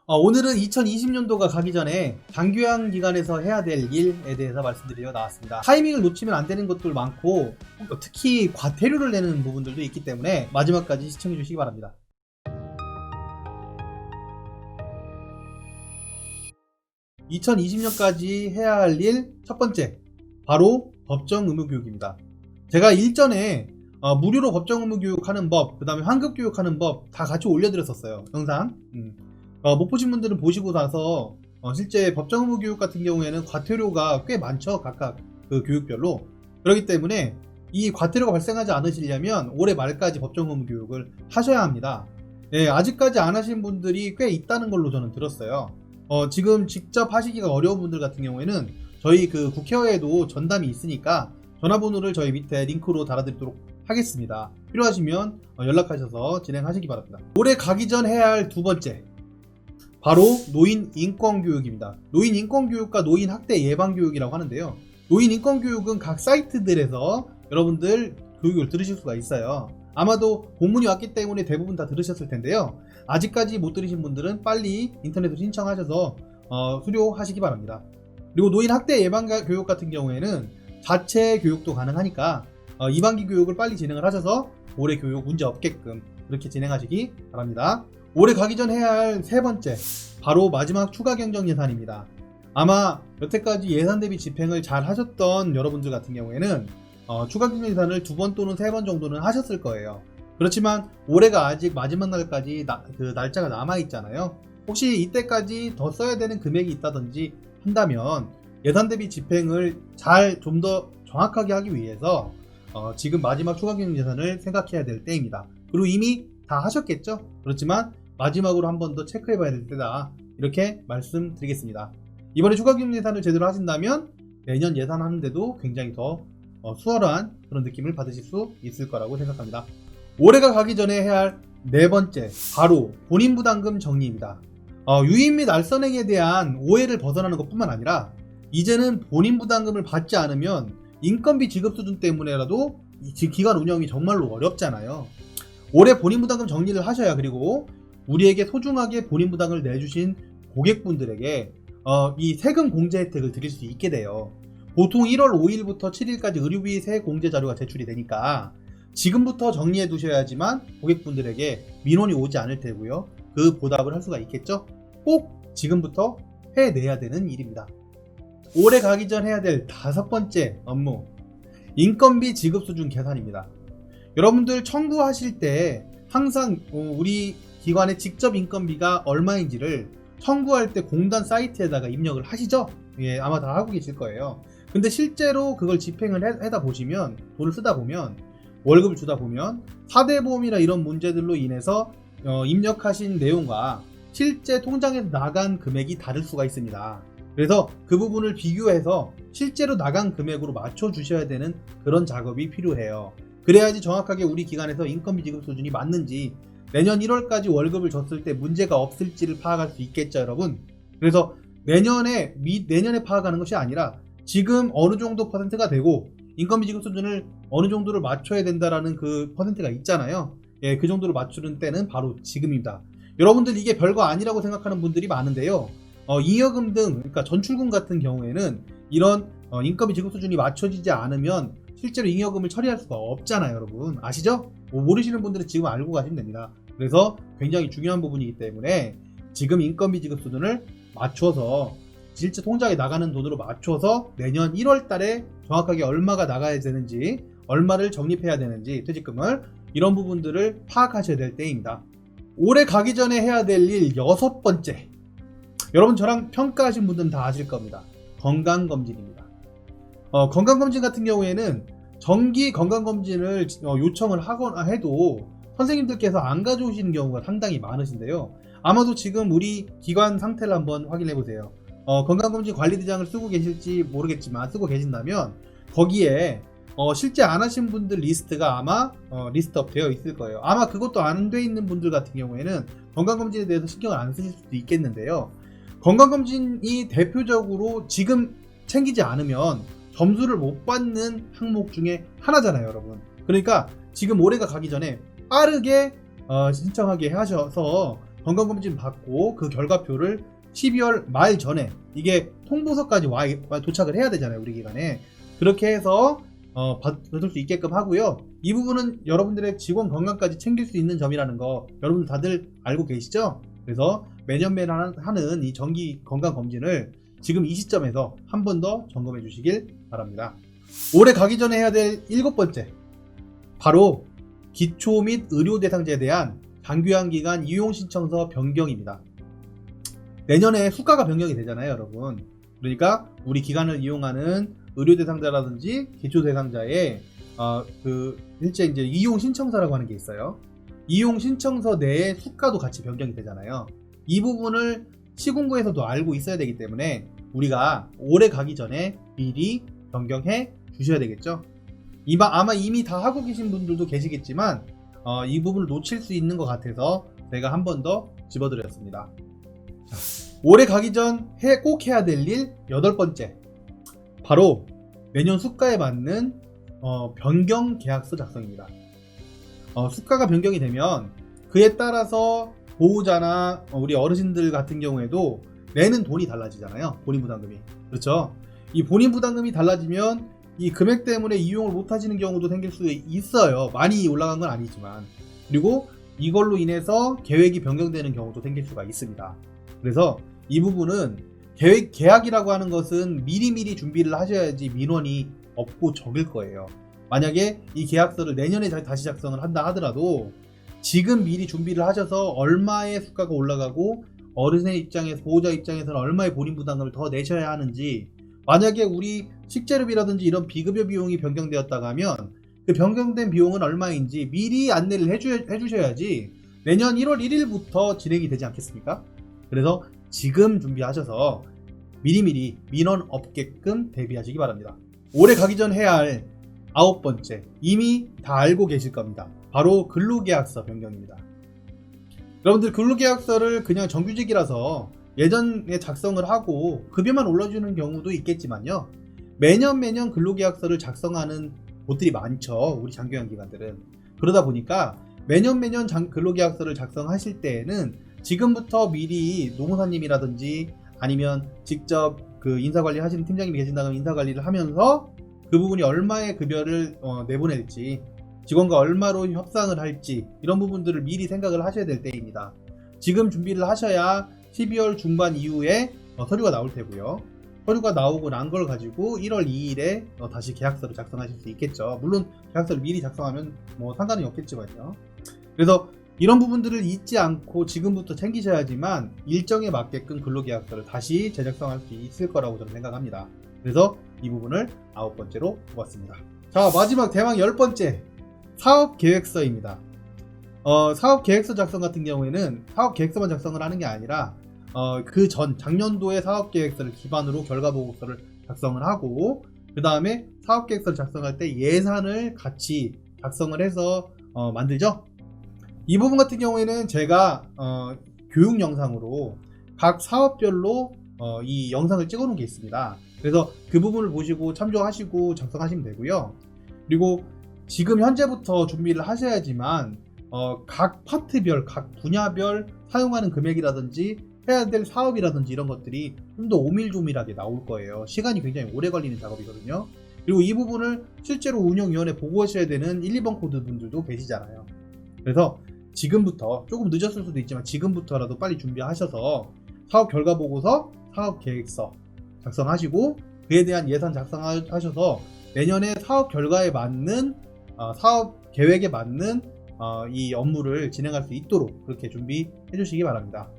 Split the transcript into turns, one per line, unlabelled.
오늘은 2020년도가 가기 전에 장교양 기간에서 해야 될 일에 대해서 말씀드리려 나왔습니다. 타이밍을 놓치면 안 되는 것들 많고 특히 과태료를 내는 부분들도 있기 때문에 마지막까지 시청해 주시기 바랍니다. 2020년까지 해야 할 일 첫 번째, 바로 법정 의무 교육입니다. 제가 일전에 무료로 법정 의무 교육하는 법, 그 다음에 환급 교육하는 법 다 같이 올려드렸었어요, 영상. 못 보신 분들은 보시고 나서 실제 법정 의무 교육 같은 경우에는 과태료가 꽤 많죠, 각각 그 교육별로. 그렇기 때문에 이 과태료가 발생하지 않으시려면 올해 말까지 법정 의무 교육을 하셔야 합니다. 아직까지 안 하신 분들이 꽤 있다는 걸로 저는 들었어요. 지금 직접 하시기가 어려운 분들 같은 경우에는 저희 그 국회에도 전담이 있으니까 전화번호를 저희 밑에 링크로 달아드리도록 하겠습니다. 필요하시면 연락하셔서 진행하시기 바랍니다. 올해 가기 전 해야 할 두 번째, 바로 노인 인권 교육입니다. 노인 인권 교육과 노인 학대 예방 교육이라고 하는데요. 노인 인권 교육은 각 사이트들에서 여러분들 교육을 들으실 수가 있어요. 아마도 공문이 왔기 때문에 대부분 다 들으셨을 텐데요. 아직까지 못 들으신 분들은 빨리 인터넷으로 신청하셔서 수료하시기 바랍니다. 그리고 노인 학대 예방 교육 같은 경우에는 자체 교육도 가능하니까 2반기 교육을 빨리 진행을 하셔서 올해 교육 문제 없게끔 그렇게 진행하시기 바랍니다. 올해 가기 전 해야 할 세 번째, 바로 마지막 추가 경정 예산입니다. 아마 여태까지 예산 대비 집행을 잘 하셨던 여러분들 같은 경우에는 추가 경정 예산을 2번 또는 3번 정도는 하셨을 거예요. 그렇지만 올해가 아직 마지막 날까지 그 날짜가 남아있잖아요. 혹시 이때까지 더 써야 되는 금액이 있다든지 한다면 예산 대비 집행을 좀 더 정확하게 하기 위해서 지금 마지막 추가 경정 예산을 생각해야 될 때입니다. 그리고 이미 다 하셨겠죠? 그렇지만 마지막으로 한 번 더 체크해 봐야 될 때다, 이렇게 말씀드리겠습니다. 이번에 추가 경정 예산을 제대로 하신다면 내년 예산하는데도 굉장히 더 수월한 그런 느낌을 받으실 수 있을 거라고 생각합니다. 올해가 가기 전에 해야 할 네 번째, 바로 본인 부담금 정리입니다. 유인 및 알선행에 대한 오해를 벗어나는 것 뿐만 아니라 이제는 본인 부담금을 받지 않으면 인건비 지급 수준 때문에라도 기관 운영이 정말로 어렵잖아요. 올해 본인 부담금 정리를 하셔야, 그리고 우리에게 소중하게 본인 부담금을 내주신 고객분들에게 이 세금 공제 혜택을 드릴 수 있게 돼요. 보통 1월 5일부터 7일까지 의료비 세액 공제 자료가 제출이 되니까 지금부터 정리해 두셔야지만 고객분들에게 민원이 오지 않을 테고요. 그 보답을 할 수가 있겠죠? 꼭 지금부터 해내야 되는 일입니다. 올해 가기 전 해야 될 다섯 번째 업무, 인건비 지급 수준 계산입니다. 여러분들 청구하실 때 항상 우리 기관의 직접 인건비가 얼마인지를 청구할 때 공단 사이트에다가 입력을 하시죠? 예, 아마 다 하고 계실 거예요. 근데 실제로 그걸 집행을 해다 보시면, 돈을 쓰다 보면, 월급을 주다 보면 4대 보험이나 이런 문제들로 인해서 입력하신 내용과 실제 통장에 나간 금액이 다를 수가 있습니다. 그래서 그 부분을 비교해서 실제로 나간 금액으로 맞춰 주셔야 되는 그런 작업이 필요해요. 그래야지 정확하게 우리 기관에서 인건비 지급 수준이 맞는지, 내년 1월까지 월급을 줬을 때 문제가 없을지를 파악할 수 있겠죠, 여러분. 그래서 내년에 파악하는 것이 아니라 지금 어느 정도 퍼센트가 되고 인건비 지급 수준을 어느 정도를 맞춰야 된다라는 그 퍼센트가 있잖아요. 예, 그 정도를 맞추는 때는 바로 지금입니다. 여러분들 이게 별거 아니라고 생각하는 분들이 많은데요. 잉여금 등, 그러니까 전출금 같은 경우에는 이런 인건비 지급 수준이 맞춰지지 않으면 실제로 잉여금을 처리할 수가 없잖아요, 여러분. 아시죠? 모르시는 분들은 지금 알고 가시면 됩니다. 그래서 굉장히 중요한 부분이기 때문에 지금 인건비 지급 수준을 맞춰서 실제 통장에 나가는 돈으로 맞춰서 내년 1월 달에 정확하게 얼마가 나가야 되는지, 얼마를 적립해야 되는지, 퇴직금을, 이런 부분들을 파악하셔야 될 때입니다. 올해 가기 전에 해야 될 일 여섯 번째, 여러분 저랑 평가하신 분들은 다 아실 겁니다. 건강검진입니다. 건강검진 같은 경우에는 정기 건강검진을 요청을 하거나 해도 선생님들께서 안 가져오시는 경우가 상당히 많으신데요. 아마도 지금 우리 기관 상태를 한번 확인해 보세요. 건강검진 관리대장을 쓰고 계실지 모르겠지만 쓰고 계신다면 거기에 실제 안 하신 분들 리스트가 아마 리스트업 되어 있을 거예요. 아마 그것도 안 돼 있는 분들 같은 경우에는 건강검진에 대해서 신경을 안 쓰실 수도 있겠는데요. 건강검진이 대표적으로 지금 챙기지 않으면 점수를 못 받는 항목 중에 하나잖아요, 여러분. 그러니까 지금 올해가 가기 전에 빠르게 신청하게 하셔서 건강검진 받고 그 결과표를 12월 말 전에 이게 통보서까지 도착을 해야 되잖아요, 우리 기관에. 그렇게 해서 받을 수 있게끔 하고요. 이 부분은 여러분들의 직원 건강까지 챙길 수 있는 점이라는 거 여러분들 다들 알고 계시죠? 그래서 매년 하는 이 정기 건강검진을 지금 이 시점에서 한 번 더 점검해 주시길 바랍니다. 올해 가기 전에 해야 될 7번째, 바로 기초 및 의료 대상자에 대한 장기요양기간 이용 신청서 변경입니다. 내년에 수가가 변경이 되잖아요, 여러분. 그러니까 우리 기관을 이용하는 의료 대상자라든지 기초 대상자의 실제 이제 이용 신청서라고 하는 게 있어요. 이용 신청서 내에 수가도 같이 변경이 되잖아요. 이 부분을 시군구에서도 알고 있어야 되기 때문에 우리가 올해 가기 전에 미리 변경해 주셔야 되겠죠. 아마 이미 다 하고 계신 분들도 계시겠지만 이 부분을 놓칠 수 있는 것 같아서 제가 한 번 더 집어드렸습니다. 자, 올해 가기 전 꼭 해야 될 일 8번째, 바로 매년 수가에 맞는 변경 계약서 작성입니다. 수가가 변경이 되면 그에 따라서 보호자나 우리 어르신들 같은 경우에도 내는 돈이 달라지잖아요. 본인부담금이. 그렇죠? 이 본인부담금이 달라지면 이 금액 때문에 이용을 못 하시는 경우도 생길 수 있어요. 많이 올라간 건 아니지만. 그리고 이걸로 인해서 계획이 변경되는 경우도 생길 수가 있습니다. 그래서 이 부분은 계약이라고 하는 것은 미리미리 준비를 하셔야지 민원이 없고 적을 거예요. 만약에 이 계약서를 내년에 다시 작성을 한다 하더라도 지금 미리 준비를 하셔서 얼마의 수가가 올라가고 어르신의 입장에서, 보호자 입장에서는 얼마의 본인 부담금을 더 내셔야 하는지, 만약에 우리 식재료비라든지 이런 비급여 비용이 변경되었다가 하면 그 변경된 비용은 얼마인지 미리 안내를 해주셔야지 내년 1월 1일부터 진행이 되지 않겠습니까? 그래서 지금 준비하셔서 미리미리 민원 없게끔 대비하시기 바랍니다. 올해 가기 전 해야 할 9번째, 이미 다 알고 계실 겁니다. 바로 근로계약서 변경입니다. 여러분들 근로계약서를 그냥 정규직이라서 예전에 작성을 하고 급여만 올려주는 경우도 있겠지만요, 매년 근로계약서를 작성하는 곳들이 많죠, 우리 장기요양기관들은. 그러다 보니까 매년 근로계약서를 작성하실 때에는 지금부터 미리 노무사님이라든지 아니면 직접 그 인사관리 하시는 팀장님이 계신다면 인사관리를 하면서 그 부분이 얼마의 급여를 내보낼지, 직원과 얼마로 협상을 할지, 이런 부분들을 미리 생각을 하셔야 될 때입니다. 지금 준비를 하셔야 12월 중반 이후에 서류가 나올 테고요. 서류가 나오고 난 걸 가지고 1월 2일에 다시 계약서를 작성하실 수 있겠죠. 물론 계약서를 미리 작성하면 뭐 상관이 없겠지만요. 그래서 이런 부분들을 잊지 않고 지금부터 챙기셔야지만 일정에 맞게끔 근로계약서를 다시 재작성할 수 있을 거라고 저는 생각합니다. 그래서 이 부분을 9번째로 뽑았습니다. 자, 마지막 대망 10번째, 사업계획서입니다. 사업계획서 작성 같은 경우에는 사업계획서만 작성을 하는 게 아니라 그 전 작년도의 사업계획서를 기반으로 결과보고서를 작성을 하고, 그 다음에 사업계획서를 작성할 때 예산을 같이 작성을 해서 만들죠. 이 부분 같은 경우에는 제가 교육 영상으로 각 사업별로 이 영상을 찍어 놓은 게 있습니다. 그래서 그 부분을 보시고 참조하시고 작성하시면 되고요. 그리고 지금 현재부터 준비를 하셔야지만 각 파트별, 각 분야별 사용하는 금액이라든지 해야 될 사업이라든지 이런 것들이 좀 더 오밀조밀하게 나올 거예요. 시간이 굉장히 오래 걸리는 작업이거든요. 그리고 이 부분을 실제로 운영위원회에 보고하셔야 되는 1, 2번 코드 분들도 계시잖아요. 그래서 지금부터, 조금 늦었을 수도 있지만 지금부터라도 빨리 준비하셔서 사업 결과 보고서, 사업 계획서 작성하시고 그에 대한 예산 작성하셔서 내년에 사업 결과에 맞는 사업 계획에 맞는 이 업무를 진행할 수 있도록 그렇게 준비해 주시기 바랍니다.